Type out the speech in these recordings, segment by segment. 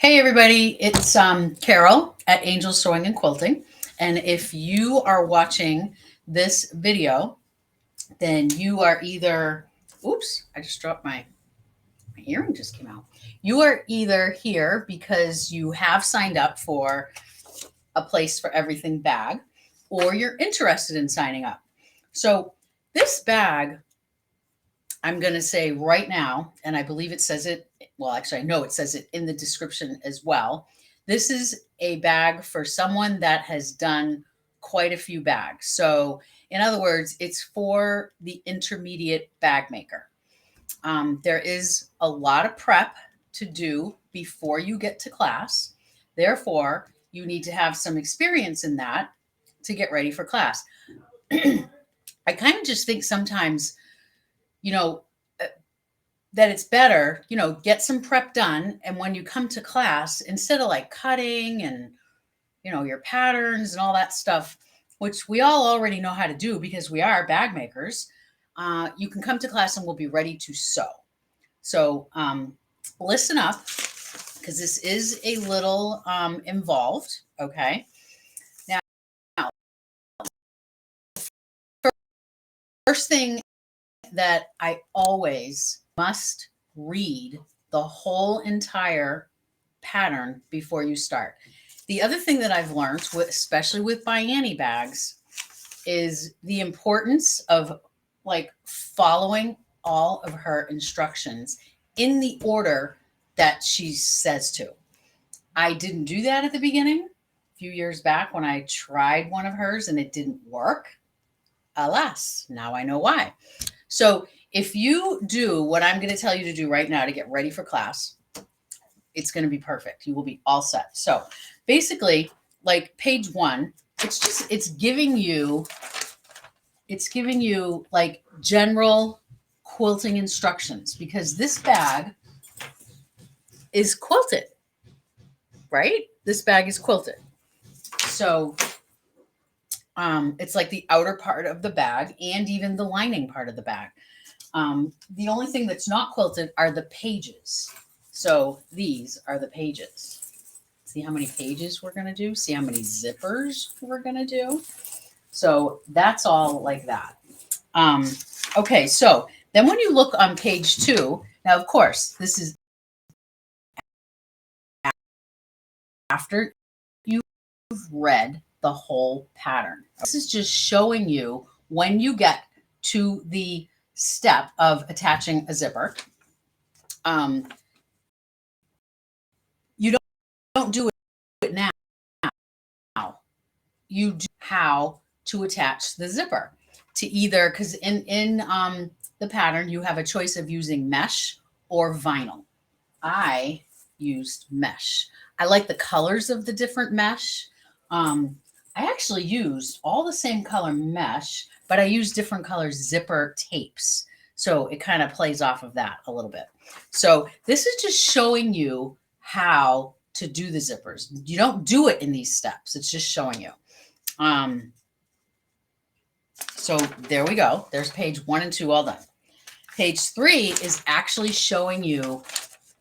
Hey everybody, it's Carol at Angel Sewing and Quilting. And if you are watching this video, then you are either, oops, I just dropped my earring just came out. You are either here because you have signed up for a place for everything bag, or you're interested in signing up. So this bag, I'm going to say right now, and I believe it says it, well, actually, I know it says it in the description as well. This is a bag for someone that has done quite a few bags. So, in other words, it's for the intermediate bag maker. There is a lot of prep to do before you get to class. Therefore, you need to have some experience in that to get ready for class. I kind of just think sometimes, you know, that it's better, get some prep done. And when you come to class, instead of like cutting and, your patterns and all that stuff, which we all already know how to do because we are bag makers, you can come to class and we'll be ready to sew. So listen up, because this is a little involved. Okay. Now, first thing that I always must read the whole entire pattern before you start. The other thing that I've learned, especially with Bianni bags, is the importance of like following all of her instructions in the order that she says to. I didn't do that at the beginning. A few years back when I tried one of hers and it didn't work. Alas, now I know why. So if you do what I'm going to tell you to do right now to get ready for class, it's going to be perfect. You will be all set. So basically, like page 1, it's giving you like general quilting instructions, because this bag is quilted, right? This bag is quilted. So it's like the outer part of the bag and even the lining part of the bag. The only thing that's not quilted are the pages. So these are the pages. See how many pages we're going to do? See how many zippers we're going to do? So that's all like that. Okay, so then when you look on page 2, now of course, this is after you've read the whole pattern. This is just showing you when you get to the step of attaching a zipper. You don't do it now. You do how to attach the zipper to either, because in the pattern you have a choice of using mesh or vinyl. I used mesh. I like the colors of the different mesh. I actually used all the same color mesh, but I used different color zipper tapes. So it kind of plays off of that a little bit. So this is just showing you how to do the zippers. You don't do it in these steps. It's just showing you. So there we go. There's page 1 and 2 all done. Page 3 is actually showing you,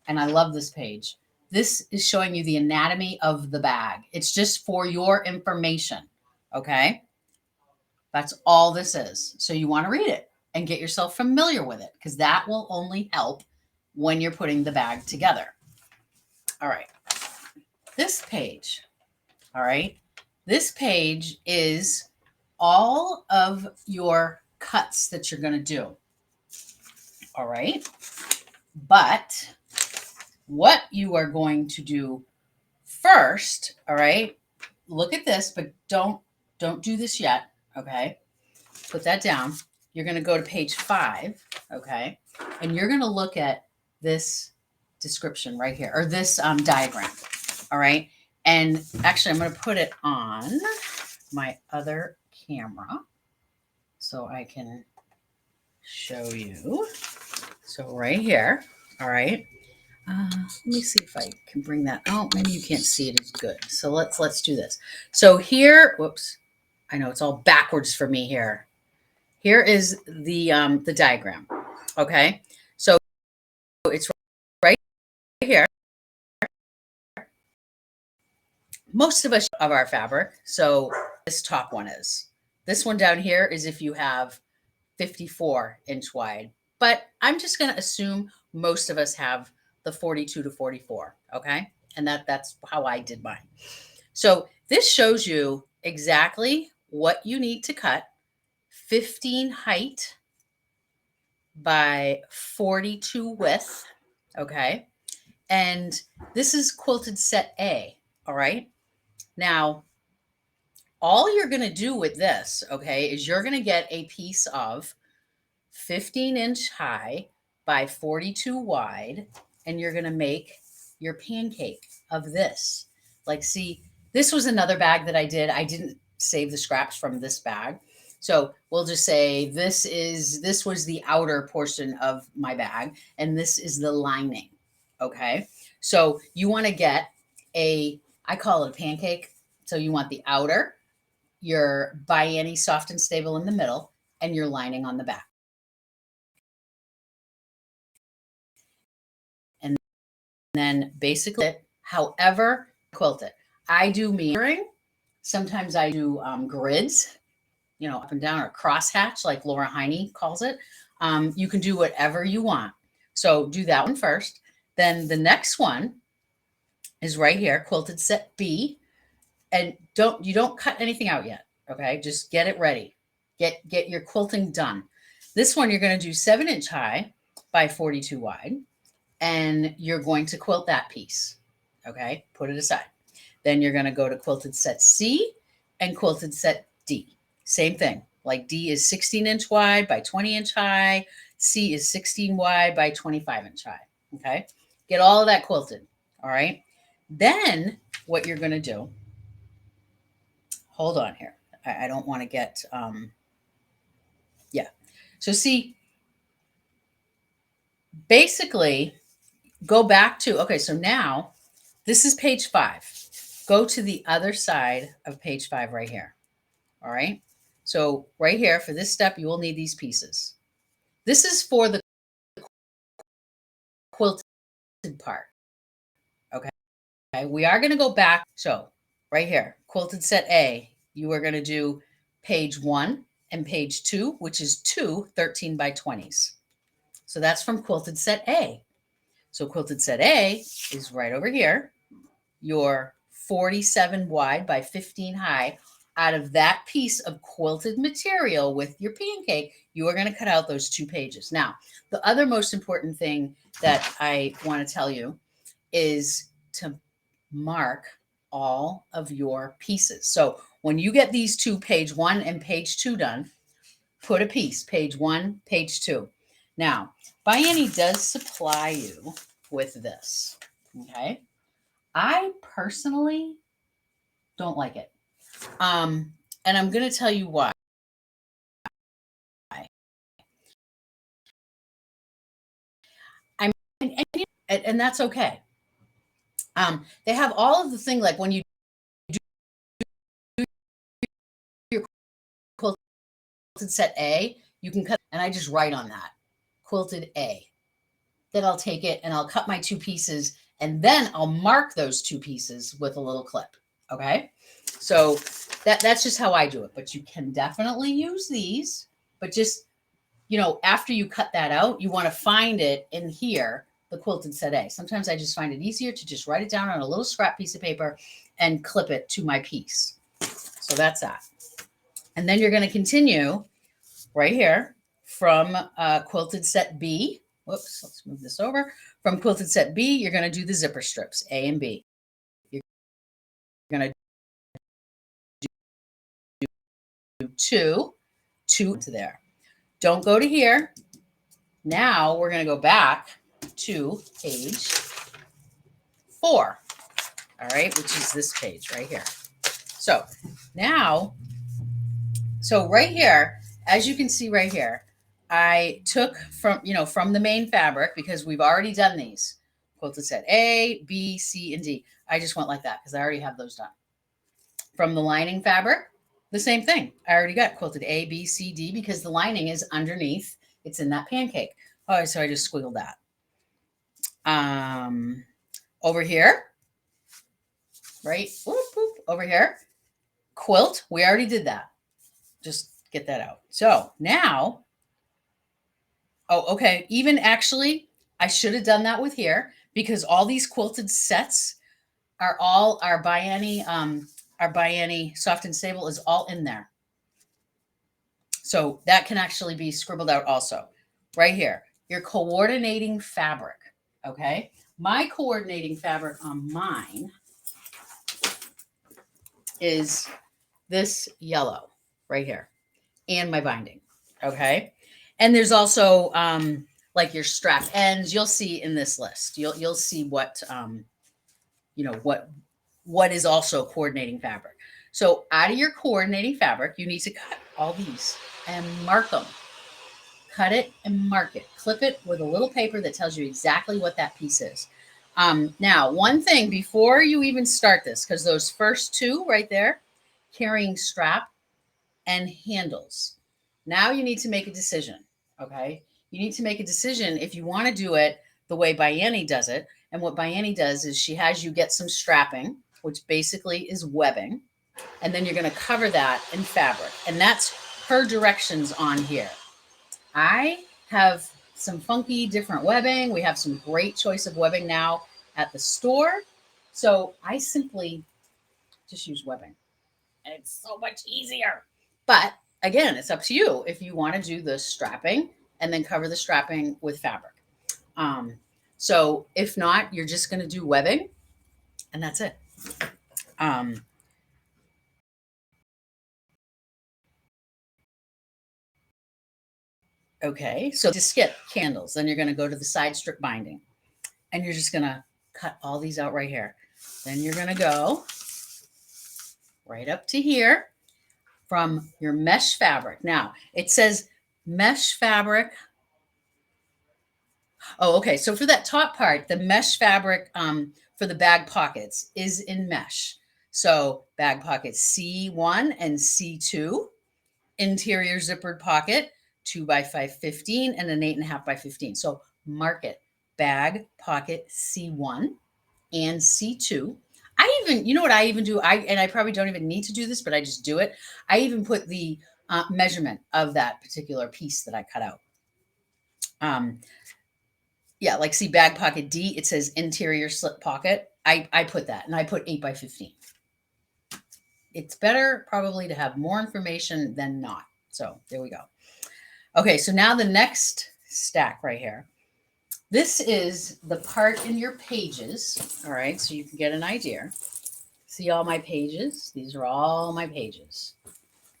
and I love this page. This is showing you the anatomy of the bag. It's just for your information. Okay. That's all this is. So you want to read it and get yourself familiar with it, because that will only help when you're putting the bag together. All right. This page. All right. This page is all of your cuts that you're going to do. All right. But what you are going to do first, all right, look at this, but don't do this yet. Okay. Put that down. You're going to go to page 5. Okay. And you're going to look at this description right here, or this diagram. All right. And actually, I'm going to put it on my other camera so I can show you. So right here. All right. Let me see if I can bring that. Oh, maybe you can't see it as good. So let's do this. So here, whoops. I know it's all backwards for me here. Here is the diagram. Okay. So it's right here. most of us of our fabric. So this top one is. This one down here is if you have 54-inch wide, but I'm just going to assume most of us have the 42 to 44. Okay. And that's how I did mine. So this shows you exactly what you need to cut: 15 height by 42 width. Okay. And this is quilted set A. All right. Now, all you're going to do with this, okay, is you're going to get a piece of 15-inch high by 42 wide, and you're going to make your pancake of this. Like, see, this was another bag that I did. I didn't save the scraps from this bag. So we'll just say this was the outer portion of my bag, and this is the lining. Okay. So you want to get I call it a pancake. So you want the outer, your 𝗏𝗡𝗍 soft and stable in the middle, and your lining on the back. And then basically, however, quilt it. I do mirroring. Sometimes I do grids, up and down, or crosshatch, like 𝗤𝗂𝗏𝗶𝗴 calls it. You can do whatever you want. So do that one first. Then the next one is right here, quilted set B. And you don't cut anything out yet. Okay. Just get it ready. Get your quilting done. This one, you're going to do 7-inch high by 42 wide, and you're going to quilt that piece. Okay. Put it aside. Then you're going to go to quilted set C and quilted set D. Same thing. Like D is 16-inch wide by 20-inch high. C is 16 wide by 25-inch high. Okay. Get all of that quilted. All right. Then what you're going to do, hold on here. I don't want to get, yeah. So see, basically go back to, okay, so now this is page 5. Go to the other side of page 5 right here. All right. So right here for this step, you will need these pieces. This is for the quilted part. Okay. We are going to go back. So right here, quilted set A, you are going to do page 1 and page 2, which is 2 13 by 20s. So that's from quilted set A. So quilted set A is right over here. Your 47 wide by 15 high. Out of that piece of quilted material with your pancake, you are going to cut out those 2 pages. Now, the other most important thing that I want to tell you is to mark all of your pieces. So when you get these 2, page 1 and page 2 done, put a piece, page 1, page 2. Now, 𝗏𝗡𝗍𝗏 does supply you with this. Okay. I personally don't like it. And I'm going to tell you why. And that's okay. They have all of the thing, like when you do your quilted set A, you can cut, and I just write on that, quilted A. Then I'll take it and I'll cut my 2 pieces, and then I'll mark those 2 pieces with a little clip. Okay. So that's just how I do it. But you can definitely use these, but just, after you cut that out, you want to find it in here, the quilted set A. Sometimes I just find it easier to just write it down on a little scrap piece of paper and clip it to my piece. So that's that. And then you're going to continue right here from quilted set B. Whoops, let's move this over. From quilted set B, you're going to do the zipper strips, A and B. You're going to do two to there. Don't go to here. Now we're going to go back to page 4. All right, which is this page right here. So now, right here, as you can see right here, I took from the main fabric, because we've already done these. Quilted set A, B, C, and D. I just went like that because I already have those done. From the lining fabric, the same thing. I already got quilted A, B, C, D, because the lining is underneath. It's in that pancake. Oh, so I just squiggled that. Over here, right? Whoop, whoop. over here, quilt. We already did that. Just get that out. So now, oh, okay. Even actually, I should have done that with here because all these quilted sets are all our 𝗤𝗂𝗶𝗴𝗁 Soft and Stable is all in there. So that can actually be scribbled out also. Right here, your coordinating fabric, okay? My coordinating fabric on mine is this yellow right here and my binding, okay? And there's also like your strap ends. You'll see in this list. You'll see what what is also coordinating fabric. So out of your coordinating fabric, you need to cut all these and mark them. Cut it and mark it. Clip it with a little paper that tells you exactly what that piece is. Now, one thing before you even start this, because those first two right there, carrying strap and handles. Now you need to make a decision, okay? You need to make a decision if you want to do it the way 𝗤𝗂𝗶𝗴𝗁 does it. And what 𝗤𝗂𝗶𝗁 does is she has you get some strapping, which basically is webbing. And then you're going to cover that in fabric. And that's her directions on here. I have some funky different webbing. We have some great choice of webbing now at the store. So I simply just use webbing. And it's so much easier. But again, it's up to you if you want to do the strapping and then cover the strapping with fabric. So if not, you're just going to do webbing and that's it. Okay, so to skip candles, then you're going to go to the side strip binding and you're just going to cut all these out right here. Then you're going to go right up to here from your mesh fabric. Now it says mesh fabric. Oh, okay. So for that top part, the mesh fabric for the bag pockets is in mesh. So bag pocket C1 and C2, interior zippered pocket, 2x515 and an 8.5x15. So mark it, bag pocket C1 and C2. I even, you know what I even do? I probably don't even need to do this, but I just do it. I even put the measurement of that particular piece that I cut out. Yeah, like see bag pocket D, it says interior slip pocket. I put that and I put 8x15. It's better probably to have more information than not. So there we go. Okay, so now the next stack right here. This is the part in your pages. All right, so you can get an idea. See all my pages? These are all my pages.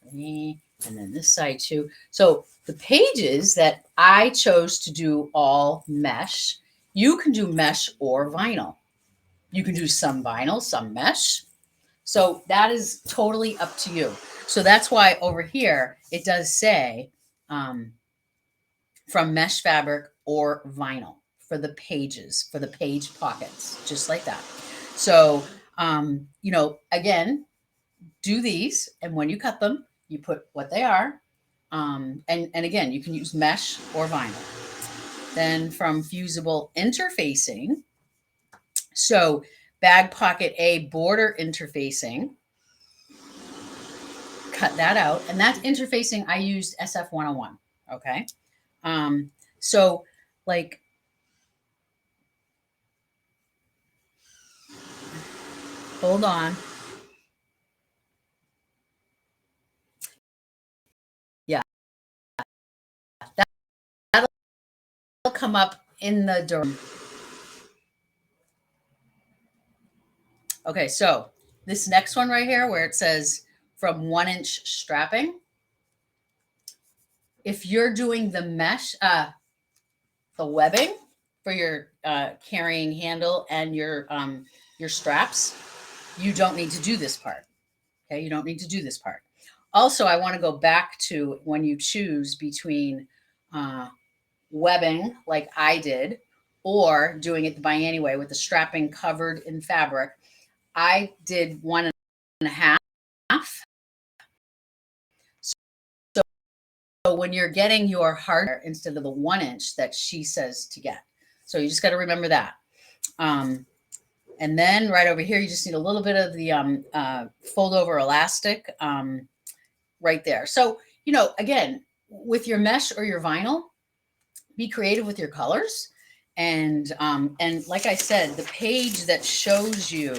Okay, and then this side too. So the pages that I chose to do all mesh, you can do mesh or vinyl. You can do some vinyl, some mesh. So that is totally up to you. So that's why over here, it does say from mesh fabric or vinyl for the pages, for the page pockets, just like that. So, again, do these. And when you cut them, you put what they are. And again, you can use mesh or vinyl. Then from fusible interfacing, so bag pocket A border interfacing, cut that out. And that interfacing, I used SF 101. Okay. So like, hold on. Yeah. That'll come up in the dorm. Okay. So this next one right here where it says from 1-inch strapping, if you're doing the mesh, the webbing for your carrying handle and your straps, you don't need to do this part. Okay, you don't need to do this part. Also, I want to go back to when you choose between webbing like I did or doing it the 𝗤𝗂𝗶𝗴𝗁 way with the strapping covered in fabric. I did 1.5. So when you're getting your hard instead of the 1-inch that she says to get. So you just got to remember that. And then right over here, you just need a little bit of the fold over elastic right there. So, you know, again, with your mesh or your vinyl, be creative with your colors. And like I said, the page that shows you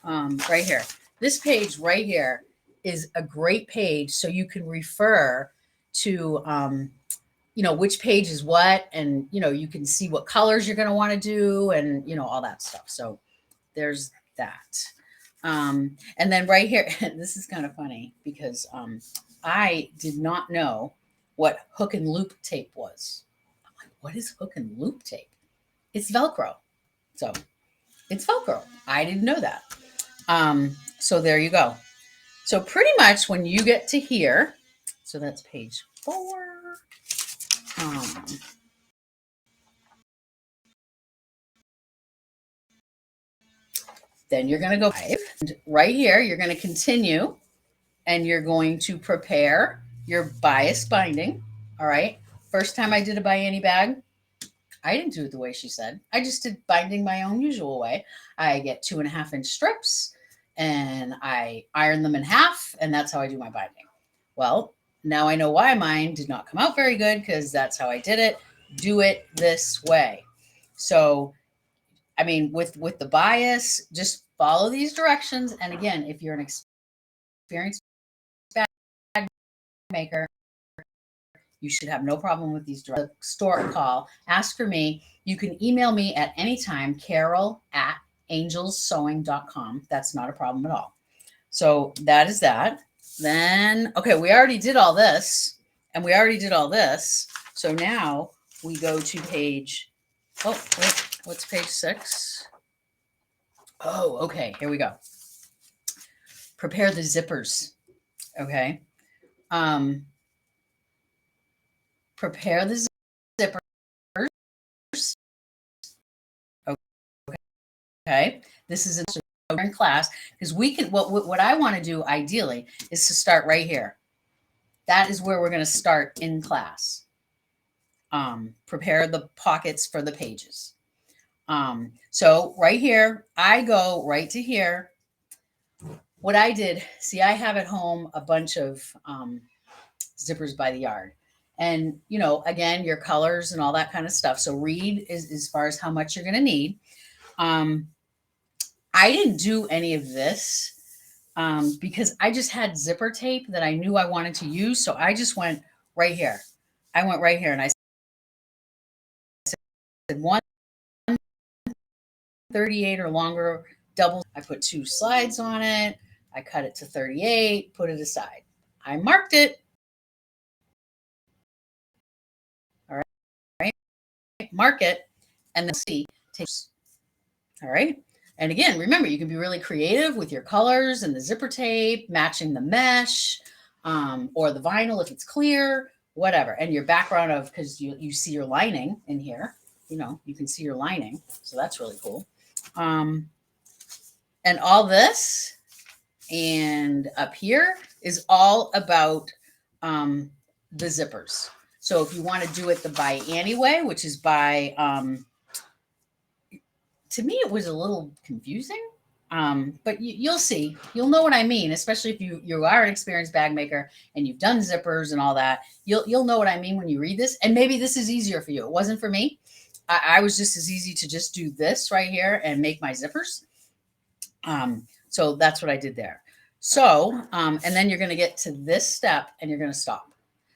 right here, this page right here is a great page. So you can refer to, you know, which page is what, and, you know, you can see what colors you're going to want to do and, you know, all that stuff. So there's that. And then right here, this is kind of funny because I did not know what hook and loop tape was. I'm like, what is hook and loop tape? It's Velcro. So it's Velcro. I didn't know that. So there you go. So pretty much when you get to here, so that's page 4. Then you're going to go 5. And right here, you're going to continue and you're going to prepare your bias binding. All right. First time I did a buy any bag, I didn't do it the way she said. I just did binding my own usual way. I get 2.5-inch strips and I iron them in half, and that's how I do my binding. Well, now I know why mine did not come out very good, because that's how I did it. Do it this way. So, I mean, with the bias, just follow these directions. And again, if you're an experienced bag maker, you should have no problem with these directions. Store call, ask for me. You can email me at any time, carol@angelssewing.com. That's not a problem at all. So that is that. Then, okay, we already did all this, and we already did all this. So now we go to page, oh, wait, what's page 6? Oh, okay, here we go. Prepare the zippers, okay? Prepare the zippers, okay? This is in class, because we can, what I want to do ideally is to start right here. That is where we're going to start in class. Prepare the pockets for the pages. So right here, I go right to here. What I did, see, I have at home a bunch of zippers by the yard. And, you know, again, your colors and all that kind of stuff. So read as far as how much you're going to need. I didn't do any of this because I just had zipper tape that I knew I wanted to use. So I just went right here. I went right here and I said 138 or longer double. I put 2 slides on it. I cut it to 38, put it aside. I marked it. All right. Mark it and then see. All right. And again, remember, you can be really creative with your colors and the zipper tape, matching the mesh or the vinyl if it's clear, whatever. And your background of, because you see your lining in here, you know, you can see your lining. So that's really cool. And all this and up here is all about the zippers. So if you want to do it the by Annie way, which is by, to me, it was a little confusing, but you'll see. You'll know what I mean, especially if you are an experienced bag maker and you've done zippers and all that. You'll know what I mean when you read this. And maybe this is easier for you. It wasn't for me. I was just as easy to just do this right here and make my zippers. So that's what I did there. So, and then you're going to get to this step and you're going to stop.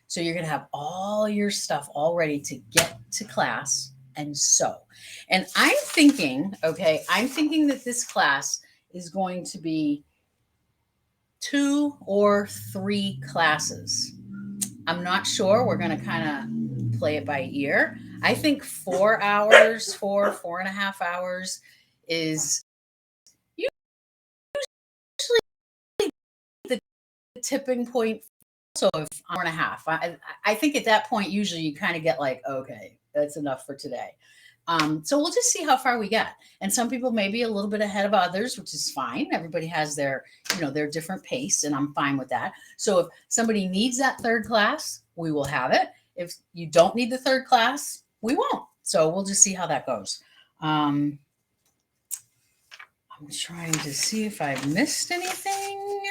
So you're going to have all your stuff all ready to get to class and sew. And I'm thinking, okay, I'm thinking that this class is going to be 2 or 3 classes. I'm not sure. We're going to kind of play it by ear. I think 4 hours, 4.5 hours is usually the tipping point. So if 4.5, I think at that point, usually you kind of get like, okay, that's enough for today. So we'll just see how far we get. And some people may be a little bit ahead of others, which is fine. Everybody has their, you know, their different pace, and I'm fine with that. So if somebody needs that 3rd class, we will have it. If you don't need the 3rd class, we won't. So we'll just see how that goes. I'm trying to see if I missed anything.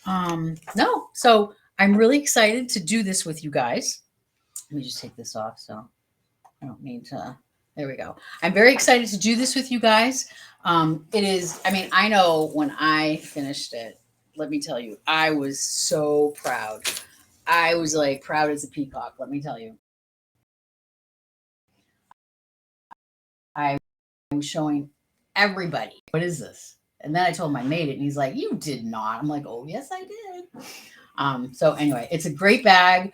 No. So I'm really excited to do this with you guys. Let me just take this off so I don't need to. There we go. I'm very excited to do this with you guys. It is, I mean, I know when I finished it, let me tell you, I was so proud. I was like proud as a peacock, let me tell you. I was showing everybody, what is this? And then I told him I made it, and he's like, you did not. I'm like, oh, yes, I did. So anyway, it's a great bag.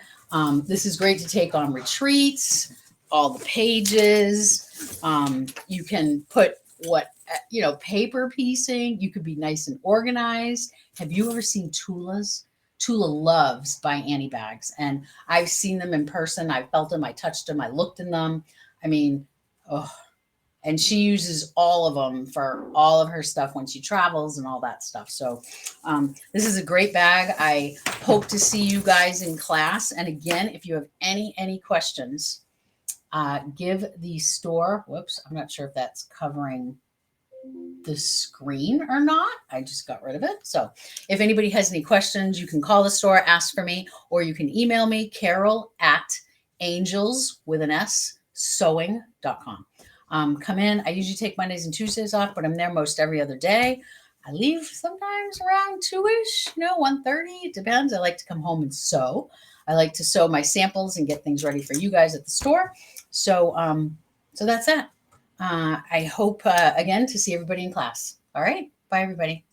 This is great to take on retreats, all the pages. You can put paper piecing. You could be nice and organized. Have you ever seen Tula's? Tula loves by Annie bags, and I've seen them in person. I felt them, I touched them, I looked in them. I mean, oh, and she uses all of them for all of her stuff when she travels and all that stuff. So this is a great bag. I hope to see you guys in class. And again, if you have any questions, give the store, whoops, I'm not sure if that's covering the screen or not. I just got rid of it. So if anybody has any questions, you can call the store, ask for me, or you can email me, carol@angels.sewing.com. Come in. I usually take Mondays and Tuesdays off, but I'm there most every other day. I leave sometimes around 2-ish, 1:30. It depends. I like to come home and sew. I like to sew my samples and get things ready for you guys at the store. So that's that. I hope, again, to see everybody in class. All right. Bye, everybody.